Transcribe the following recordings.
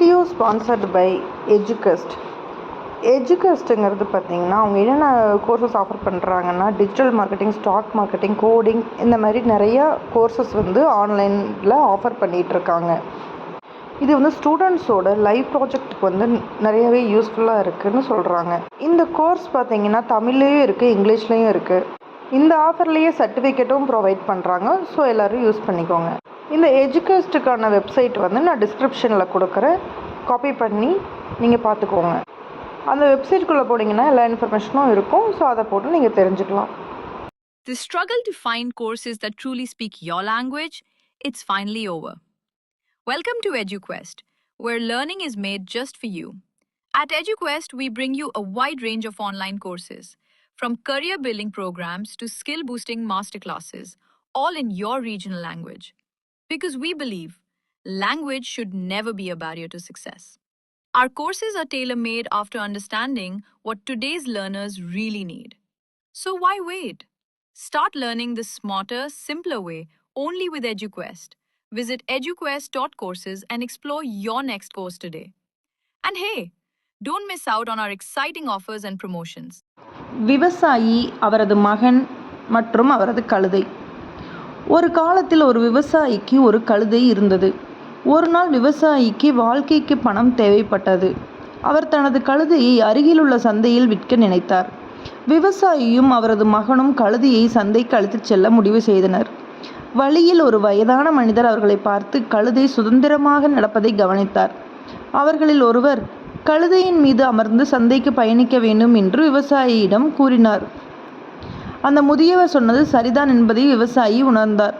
Video sponsored by Edugust. எஜுகஸ்ட்டுங்கிறது பார்த்திங்கன்னா அவங்க என்னென்ன கோர்சஸ் ஆஃபர் பண்ணுறாங்கன்னா digital marketing, stock marketing, coding, இந்த மாதிரி நிறையா கோர்சஸ் ஆன்லைனில் ஆஃபர் பண்ணிகிட்ருக்காங்க. இது ஸ்டூடெண்ட்ஸோட லைவ் ப்ராஜெக்ட்டுக்கு நிறையவே யூஸ்ஃபுல்லாக இருக்குதுன்னு சொல்கிறாங்க. இந்த கோர்ஸ் பார்த்திங்கன்னா தமிழ்லேயும் இருக்குது, இங்கிலீஷ்லேயும் இருக்குது. இந்த ஆஃபர்லேயே சர்டிஃபிகேட்டும் ப்ரொவைட் பண்ணுறாங்க. ஸோ எல்லோரும் யூஸ் பண்ணிக்கோங்க. இந்த எஜுகஸ்ட்டுக்கான வெப்சைட் நான் டிஸ்கிரிப்ஷனில் கொடுக்குறேன். காப்பி பண்ணி நீங்கள் பார்த்துக்கோங்க. அந்த வெப்சைட்குள்ளே போனீங்கன்னா எல்லா இன்ஃபர்மேஷனும் இருக்கும். ஸோ அதை போட்டு நீங்கள் தெரிஞ்சுக்கலாம். The struggle to find courses that truly speak your language, it's finally over. Welcome to EduQuest, where learning is made just for you. At EduQuest, we bring you a wide range of online courses, from career building programs to skill boosting masterclasses, all in your regional language. Because we believe language should never be a barrier to success. Our courses are tailor-made after understanding what today's learners really need. So why wait? Start learning the smarter, simpler way only with EduQuest. Visit eduquest.courses and explore your next course today. And hey, don't miss out on our exciting offers and promotions. விவசாயி, அவரது மகன் மற்றும் அவரது கழுதை. ஒரு காலத்தில் ஒரு விவசாயிக்கு ஒரு கழுதை இருந்தது. ஒரு நாள் விவசாயிக்கு வாழ்க்கைக்கு பணம் தேவைப்பட்டது. அவர் தனது கழுதையை அருகிலுள்ள சந்தையில் விற்க நினைத்தார். விவசாயியும் அவரது மகனும் கழுதையை சந்தைக்கு அழைத்துச் செல்ல முடிவு செய்தனர். வழியில் ஒரு வயதான மனிதர் அவர்களை பார்த்து கழுதை சுதந்திரமாக நடப்பதை கவனித்தார். அவர்களில் ஒருவர் கழுதையின் மீது அமர்ந்து சந்தைக்கு பயணிக்க வேண்டும் என்று விவசாயியிடம் கூறினார். அந்த முதியவர் சொன்னது சரிதான் என்பதை விவசாயி உணர்ந்தார்.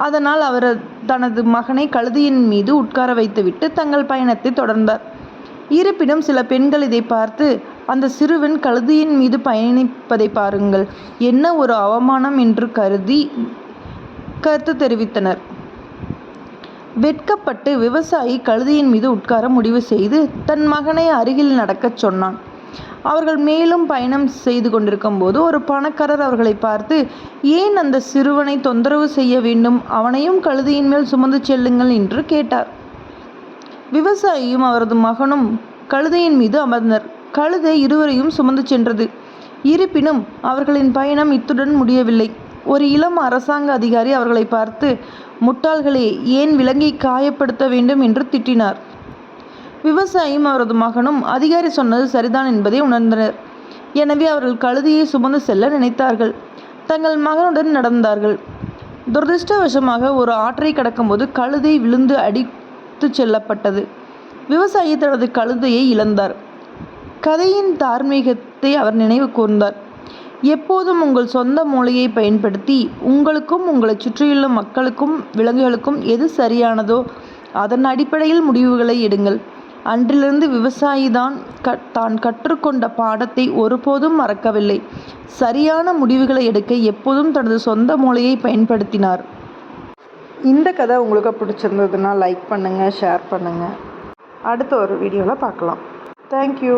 அதனால் அவர் தனது மகனை கழுதையின் மீது உட்கார வைத்துவிட்டு தங்கள் பயணத்தை தொடர்ந்தார். இருப்பினும் சில பெண்கள் இதை பார்த்து, அந்த சிறுவன் கழுதையின் மீது பயணிப்பதை பாருங்கள், என்ன ஒரு அவமானம் என்று கருத்து தெரிவித்தனர். வெட்கப்பட்டு விவசாயி கழுதையின் மீது உட்கார முடிவு செய்து தன் மகனை அருகில் நடக்கச் சொன்னான். அவர்கள் மேலும் பயணம் செய்து கொண்டிருக்கும் போது ஒரு பணக்காரர் அவர்களை பார்த்து, ஏன் அந்த சிறுவனை தொந்தரவு செய்ய வேண்டும், அவனையும் கழுதையின் மேல் சுமந்து செல்லுங்கள் என்று கேட்டார். விவசாயியும் அவரது மகனும் கழுதையின் மீது அமர்ந்தனர். கழுதை இருவரையும் சுமந்து சென்றது. இருப்பினும் அவர்களின் பயணம் இத்துடன் முடியவில்லை. ஒரு இளம் அரசாங்க அதிகாரி அவர்களை பார்த்து, முட்டாள்களே, ஏன் விலங்கை காயப்படுத்த வேண்டும் என்று திட்டினார். விவசாயியும் அவரது மகனும் அதிகாரி சொன்னது சரிதான் என்பதை உணர்ந்தனர். எனவே அவர்கள் கழுதையை சுமந்து செல்ல நினைத்தார்கள். தங்கள் மகனுடன் நடந்தார்கள். துரதிருஷ்டவசமாக ஒரு ஆற்றை கடக்கும்போது கழுதை விழுந்து அடித்து செல்லப்பட்டது. விவசாயி தனது கழுதையை இழந்தார். கதையின் தார்மீகத்தை அவர் நினைவு கூர்ந்தார். எப்போதும் உங்கள் சொந்த மூளையை பயன்படுத்தி உங்களுக்கும் உங்களை சுற்றியுள்ள மக்களுக்கும் விலங்குகளுக்கும் எது சரியானதோ அதன் அடிப்படையில் முடிவுகளை எடுங்கள். அன்றிலிருந்து விவசாயி தான் கற்றுக்கொண்ட பாடத்தை ஒருபோதும் மறக்கவில்லை. சரியான முடிவுகளை எடுக்க எப்போதும் தனது சொந்த மூளையை பயன்படுத்தினார். இந்த கதை உங்களுக்கு பிடிச்சிருந்ததுன்னா லைக் பண்ணுங்கள், ஷேர் பண்ணுங்கள். அடுத்த ஒரு வீடியோவில் பார்க்கலாம். தேங்க்யூ.